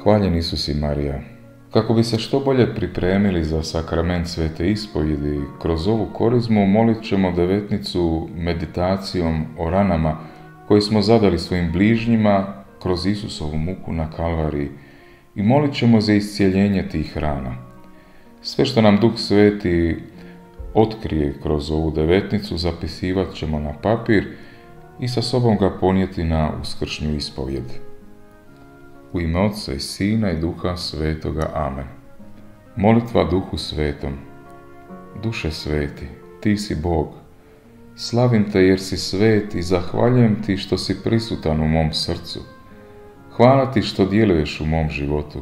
Hvaljen Isus i Marija. Kako bi se što bolje pripremili za sakrament svete ispovjedi, kroz ovu korizmu molit ćemo devetnicu meditacijom o ranama koje smo zadali svojim bližnjima kroz Isusovu muku na Kalvariji i molit ćemo za iscijeljenje tih rana. Sve što nam Duh Sveti otkrije kroz ovu devetnicu zapisivat ćemo na papir i sa sobom ga ponijeti na uskršnju ispovjed. U ime Otca i Sina i Duha Svetoga. Amen. Molitva Duhu Svetom. Duše sveti, ti si Bog. Slavim te jer si svet i zahvaljujem ti što si prisutan u mom srcu. Hvala ti što djeluješ u mom životu.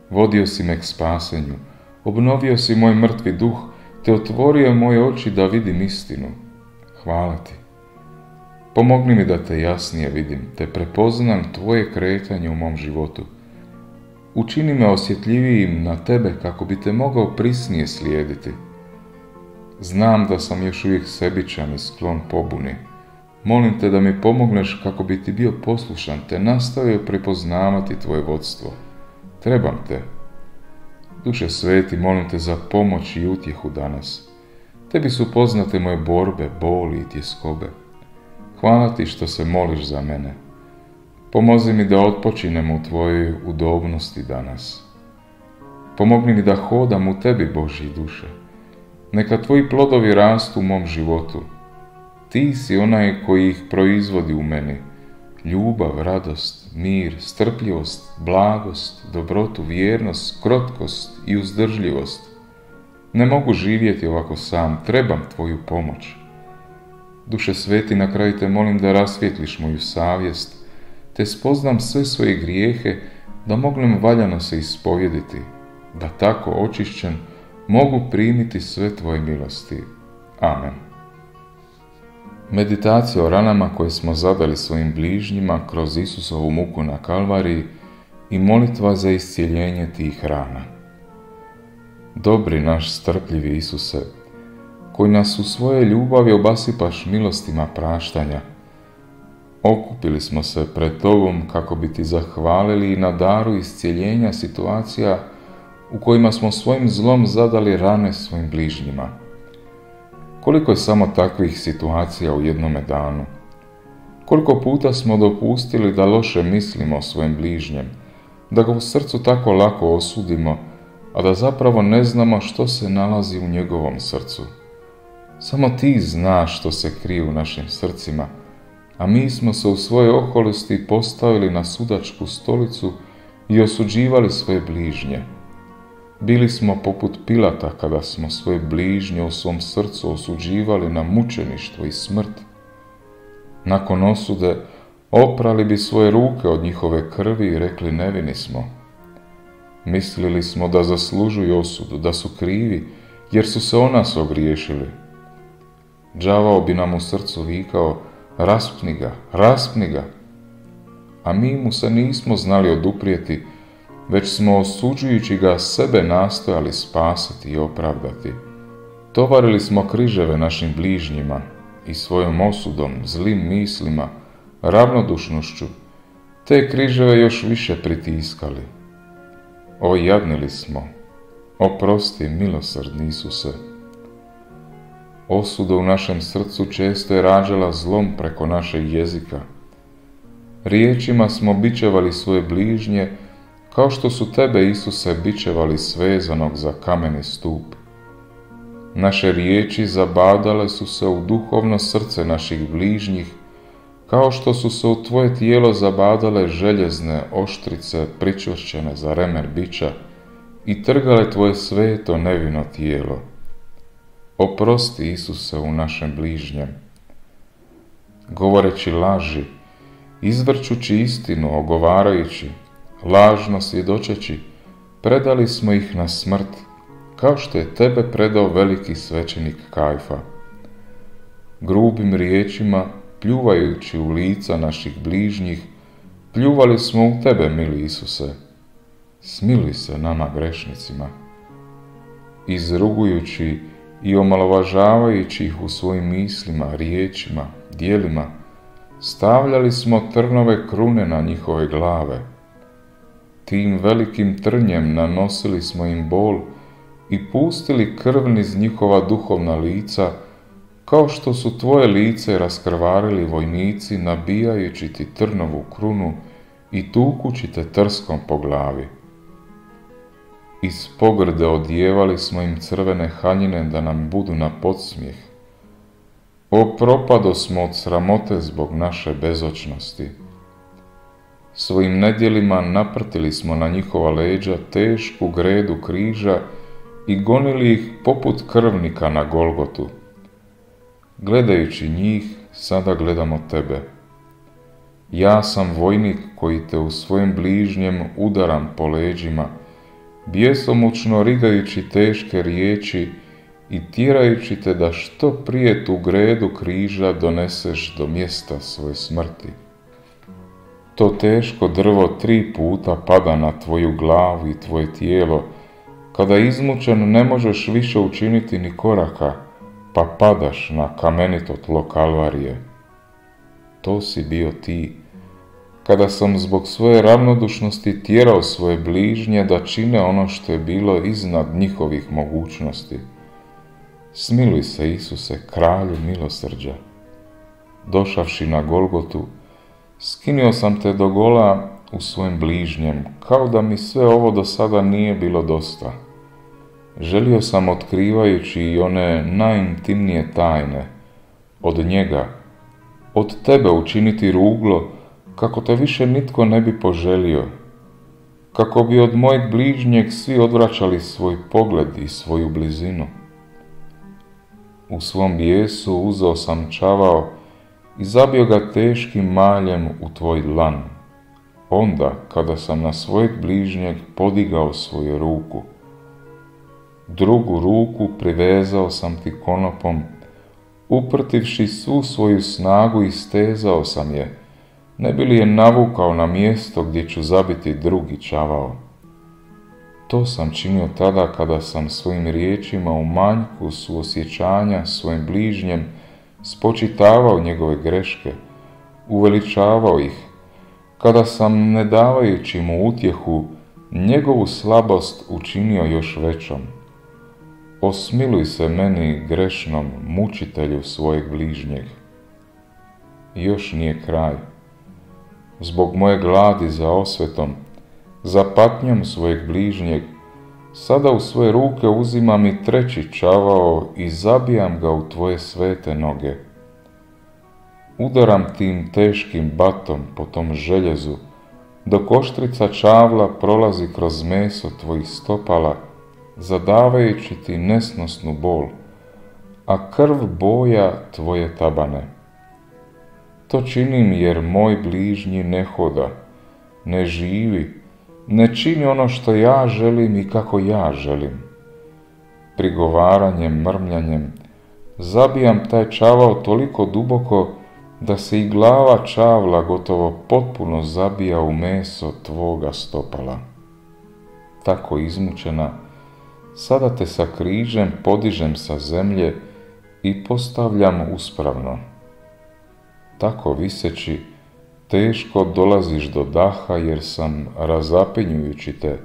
Vodio si me k spasenju, obnovio si moj mrtvi duh, te otvorio moje oči da vidim istinu. Hvala ti. Pomogni mi da te jasnije vidim, te prepoznam tvoje kretanje u mom životu. Učini me osjetljivijim na tebe kako bi te mogao prisnije slijediti. Znam da sam još uvijek sebičan i sklon pobuni. Molim te da mi pomogneš kako bi ti bio poslušan, te nastavio prepoznavati tvoje vodstvo. Trebam te. Duše sveti, molim te za pomoć i utjehu danas. Tebi su poznate moje borbe, boli i tjeskobe. Hvala ti što se moliš za mene. Pomozi mi da otpočinem u tvojoj udobnosti danas. Pomogni mi da hodam u tebi, Božji duše. Neka tvoji plodovi rastu u mom životu. Ti si onaj koji ih proizvodi u meni. Ljubav, radost, mir, strpljivost, blagost, dobrotu, vjernost, krotkost i uzdržljivost. Ne mogu živjeti ovako sam, trebam tvoju pomoć. Duše sveti, na kraju te molim da rasvijetliš moju savjest, te spoznam sve svoje grijehe, da mognem valjano se ispovjediti, da tako očišćen mogu primiti sve tvoje milosti. Amen. Meditacija o ranama koje smo zadali svojim bližnjima kroz Isusovu muku na Kalvariji i molitva za iscijeljenje tih rana. Dobri naš strpljivi Isuse, koji nas u svoje ljubavi obasipaš milostima praštanja, okupili smo se pred tobom kako bi ti zahvalili na daru iscijeljenja situacija u kojima smo svojim zlom zadali rane svojim bližnjima. Koliko je samo takvih situacija u jednome danu? Koliko puta smo dopustili da loše mislimo o svojem bližnjem, da ga u srcu tako lako osudimo, a da zapravo ne znamo što se nalazi u njegovom srcu. Samo ti znaš što se krije u našim srcima, a mi smo se u svojoj oholosti postavili na sudačku stolicu i osuđivali svoje bližnje. Bili smo poput Pilata kada smo svoje bližnje u svom srcu osuđivali na mučeništvo i smrt. Nakon osude oprali bi svoje ruke od njihove krvi i rekli nevini smo. Mislili smo da zaslužuju osudu, da su krivi, jer su se o nas ogriješili. Đavao bi nam u srcu vikao, raspni ga, a mi mu se nismo znali oduprijeti, već smo osuđujući ga sebe nastojali spasiti i opravdati. Tovarili smo križeve našim bližnjima i svojom osudom, zlim mislima, ravnodušnošću, te križeve još više pritiskali. O jadnili smo, oprosti milosrdni Isuse. Osuda u našem srcu često je rađala zlom preko našeg jezika. Riječima smo bičevali svoje bližnje, kao što su tebe, Isuse, bičevali svezanog za kameni stup. Naše riječi zabadale su se u duhovno srce naših bližnjih, kao što su se u tvoje tijelo zabadale željezne oštrice pričvršćene za remer biča i trgale tvoje sveto nevino tijelo. Oprosti, Isuse, u našem bližnjem. Govoreći laži, izvrćući istinu, ogovarajući, lažno svjedočeći, predali smo ih na smrt, kao što je tebe predao veliki svećenik Kajfa. Grubim riječima, pljuvajući u lica naših bližnjih, pljuvali smo u tebe, mili Isuse. Smiluj se nama grešnicima. Izrugujući i omalovažavajući ih u svojim mislima, riječima, djelima, stavljali smo trnove krune na njihove glave. Tim velikim trnjem nanosili smo im bol i pustili krv niz njihova duhovna lica, kao što su tvoje lice raskrvarili vojnici nabijajući ti trnovu krunu i tukući te trskom po glavi. Iz pogrde odijevali smo im crvene haljine da nam budu na podsmijeh. Propado smo od sramote zbog naše bezočnosti. Svojim nedjelima naprtili smo na njihova leđa tešku gredu križa i gonili ih poput krvnika na Golgotu. Gledajući njih, sada gledamo tebe. Ja sam vojnik koji te u svojem bližnjem udaram po leđima, bjesomučno rigajući teške riječi i tjerajući te da što prije tu gredu križa doneseš do mjesta svoje smrti. To teško drvo 3 puta pada na tvoju glavu i tvoje tijelo, kada izmučen ne možeš više učiniti ni koraka, pa padaš na kamenito tlo Kalvarije. To si bio ti, kada sam zbog svoje ravnodušnosti tjerao svoje bližnje da čine ono što je bilo iznad njihovih mogućnosti. Smiluj se, Isuse, kralju milosrđa. Došavši na Golgotu, skinio sam te do gola u svojem bližnjem, kao da mi sve ovo do sada nije bilo dosta. Želio sam, otkrivajući i one najintimnije tajne, od njega, od tebe učiniti ruglo, kako te više nitko ne bi poželio, kako bi od mojeg bližnjeg svi odvraćali svoj pogled i svoju blizinu. U svom bijesu uzeo sam čavao i zabio ga teškim maljem u tvoj dlan, onda kada sam na svojeg bližnjeg podigao svoju ruku. Drugu ruku privezao sam ti konopom, uprtivši svu svoju snagu i stezao sam je, ne bi li je navukao na mjesto gdje ću zabiti drugi čavao. To sam činio tada kada sam svojim riječima u manjku suosjećanja svojim bližnjem spočitavao njegove greške, uveličavao ih, kada sam, ne davajući mu utjehu, njegovu slabost učinio još većom. Osmiluj se meni, grešnom mučitelju svojeg bližnjeg. Još nije kraj. Zbog moje gladi za osvetom, za patnjom svojeg bližnjeg, sada u svoje ruke uzimam i 3. čavao i zabijam ga u tvoje svete noge. Udaram tim teškim batom po tom željezu, dok oštrica čavla prolazi kroz meso tvojih stopala, zadavajući ti nesnosnu bol, a krv boja tvoje tabane. To činim jer moj bližnji ne hoda, ne živi, ne čini ono što ja želim i kako ja želim. Prigovaranjem, mrmljanjem, zabijam taj čavao toliko duboko da se i glava čavla gotovo potpuno zabija u meso tvoga stopala. Tako izmučena, sada te sa križem podižem sa zemlje i postavljam uspravno. Tako viseći, teško dolaziš do daha jer sam, razapinjujući te,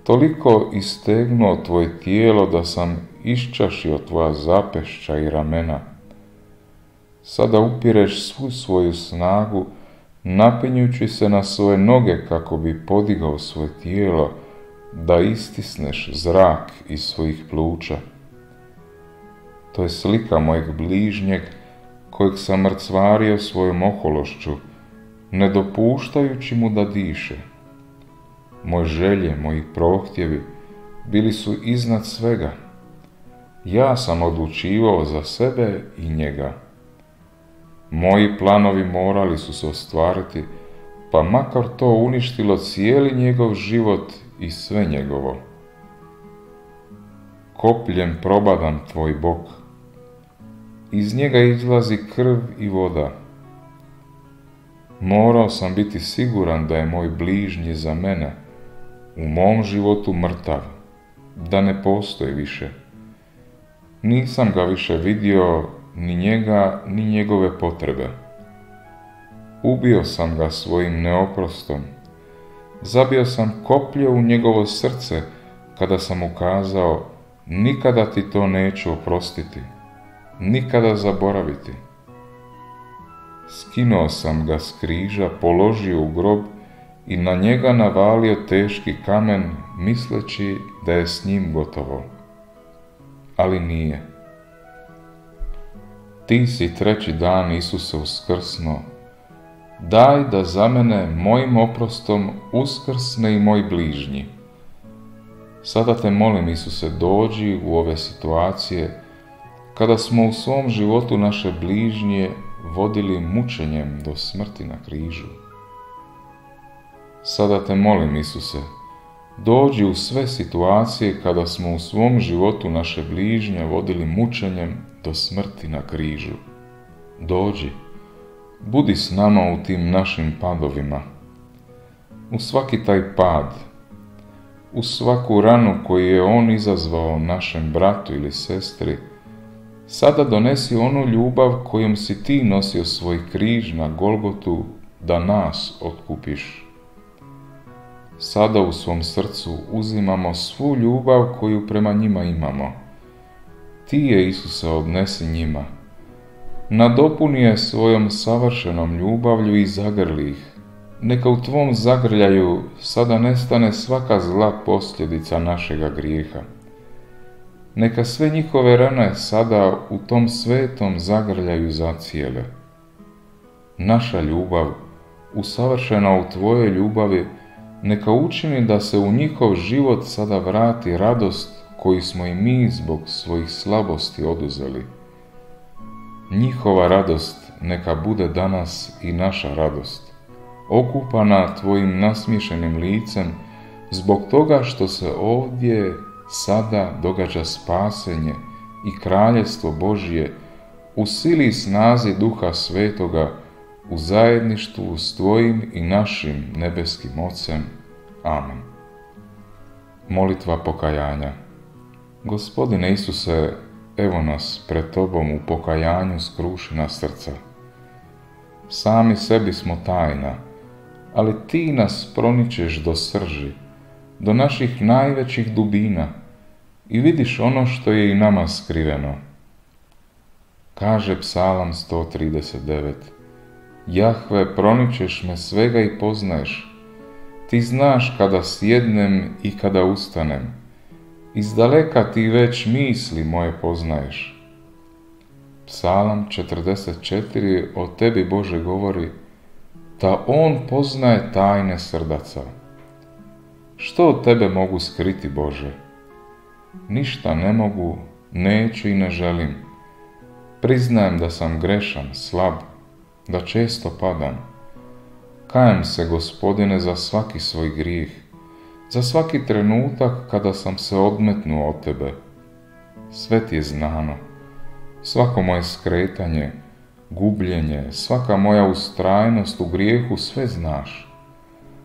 toliko istegnuo tvoje tijelo da sam iščašio tvoja zapešća i ramena. Sada upireš svu svoju snagu, napinjući se na svoje noge kako bi podigao svoje tijelo, da istisneš zrak iz svojih pluća. To je slika mojeg bližnjeg, kojeg sam mrcvario svojom ohološću, ne dopuštajući mu da diše. Moje želje, moji prohtjevi bili su iznad svega. Ja sam odlučivao za sebe i njega. Moji planovi morali su se ostvariti, pa makar to uništilo cijeli njegov život i sve njegovo. Kopljem probadam tvoj bok. Iz njega izlazi krv i voda. Morao sam biti siguran da je moj bližnji za mene, u mom životu mrtav, da ne postoji više. Nisam ga više vidio, ni njega, ni njegove potrebe. Ubio sam ga svojim neoprostom, Zabio sam koplje u njegovo srce kada sam mu kazao: nikada ti to neću oprostiti, nikada zaboraviti. Skinuo sam ga s križa, položio u grob i na njega navalio teški kamen, misleći da je s njim gotovo. Ali nije. Ti si treći dan, Isuse, uskrsnuo. Daj da za mene mojim oprostom uskrsne i moj bližnji. Sada te molim, Isuse, dođi u ove situacije kada smo u svom životu naše bližnje vodili mučenjem do smrti na križu. Sada te molim, Isuse, dođi u sve situacije kada smo u svom životu naše bližnje vodili mučenjem do smrti na križu. Dođi, budi s nama u tim našim padovima. U svaki taj pad, u svaku ranu koju je on izazvao našem bratu ili sestri, sada donesi onu ljubav kojom si ti nosio svoj križ na Golgotu da nas otkupiš. Sada u svom srcu uzimamo svu ljubav koju prema njima imamo. Ti je, Isuse, odnesi njima. Nadopuni je svojom savršenom ljubavlju i zagrli ih. Neka u tvom zagrljaju sada nestane svaka zla posljedica našega grijeha. Neka sve njihove rane sada u tom svetom zagrljaju zacijele. Naša ljubav, usavršena u tvojoj ljubavi, neka učini da se u njihov život sada vrati radost koju smo i mi zbog svojih slabosti oduzeli. Njihova radost neka bude danas i naša radost, okupana tvojim nasmiješenim licem zbog toga što se ovdje sada događa spasenje i kraljevstvo Božje u sili i snazi Duha Svetoga, u zajedništvu s tvojim i našim nebeskim Ocem. Amen. Molitva pokajanja. Gospodine Isuse, evo nas pred tobom u pokajanju skrušena srca. Sami sebi smo tajna, ali ti nas proničeš do srži, do naših najvećih dubina i vidiš ono što je i nama skriveno. Kaže Psalam 139: Jahve, proničeš me svega i poznaješ. Ti znaš kada sjednem i kada ustanem. Izdaleka ti već misli moje poznaješ. Psalam 44 o tebi, Bože, govori da on poznaje tajne srdaca. Što od tebe mogu skriti, Bože? Ništa ne mogu, neću i ne želim. Priznajem da sam grešan, slab, da često padam. Kajem se, Gospodine, za svaki svoj grijeh, za svaki trenutak kada sam se odmetnuo od tebe. Sve ti je znano, svako moje skretanje, gubljenje, svaka moja ustrajnost u grijehu, sve znaš.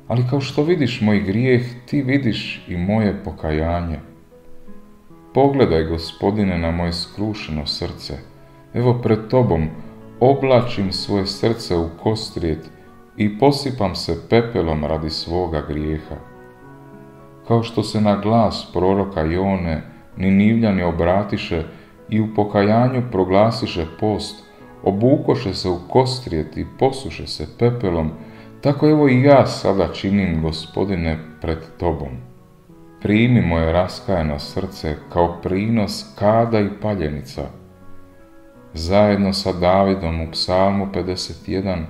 Ali kao što vidiš moj grijeh, ti vidiš i moje pokajanje. Pogledaj, Gospodine, na moje skrušeno srce. Evo pred tobom oblačim svoje srce u kostrijet i posipam se pepelom radi svoga grijeha. Kao što se na glas proroka Jone Ninivljani obratiše i u pokajanju proglasiše post, obukoše se u kostrijet i posuše se pepelom, tako evo i ja sada činim, Gospodine, pred tobom. Primi moje raskajano srce kao prinos kada i paljenica. Zajedno sa Davidom u Psalmu 51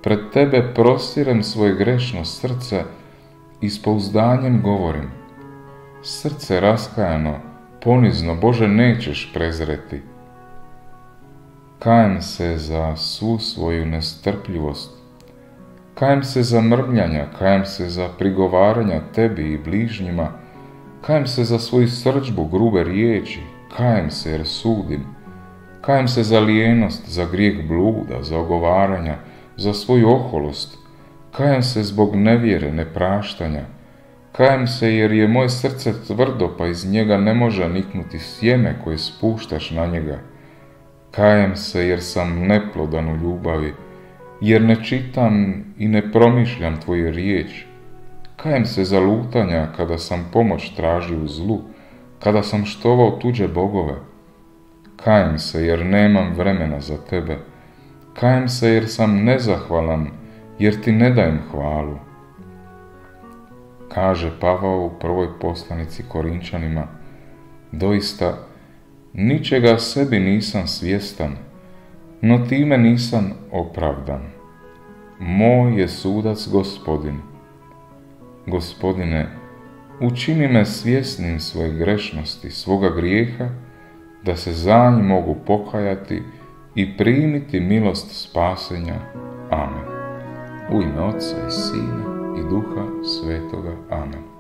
pred tebe prostirem svoje grešno srce i s pouzdanjem govorim: srce raskajano, ponizno, Bože, nećeš prezreti. Kajem se za svu svoju nestrpljivost, kajem se za mrmljanja, kajem se za prigovaranja tebi i bližnjima, kajem se za svoju srdžbu, grube riječi, kajem se jer sudim, kajem se za lijenost, za grijeh bluda, za ogovaranja, za svoju oholost, kajem se zbog nevjere, nepraštanja, kajem se jer je moje srce tvrdo pa iz njega ne može niknuti sjeme koje spuštaš na njega, kajem se jer sam neplodan u ljubavi, jer ne čitam i ne promišljam tvoju riječ, Kajem se za lutanja kada sam pomoć tražio u zlu, kada sam štovao tuđe bogove. Kajem se jer nemam vremena za tebe. Kajem se jer sam nezahvalan, jer ti ne dajem hvalu. Kaže Pavao u prvoj poslanici Korinčanima, doista, ničega sebi nisam svjestan, no time nisam opravdan. Moj je sudac Gospodin. Gospodine, učini me svjesnim svoje grešnosti, svoga grijeha, da se za njih mogu pokajati i primiti milost spasenja. Amen. U ime Oca i Sina i Duha Svetoga. Amen.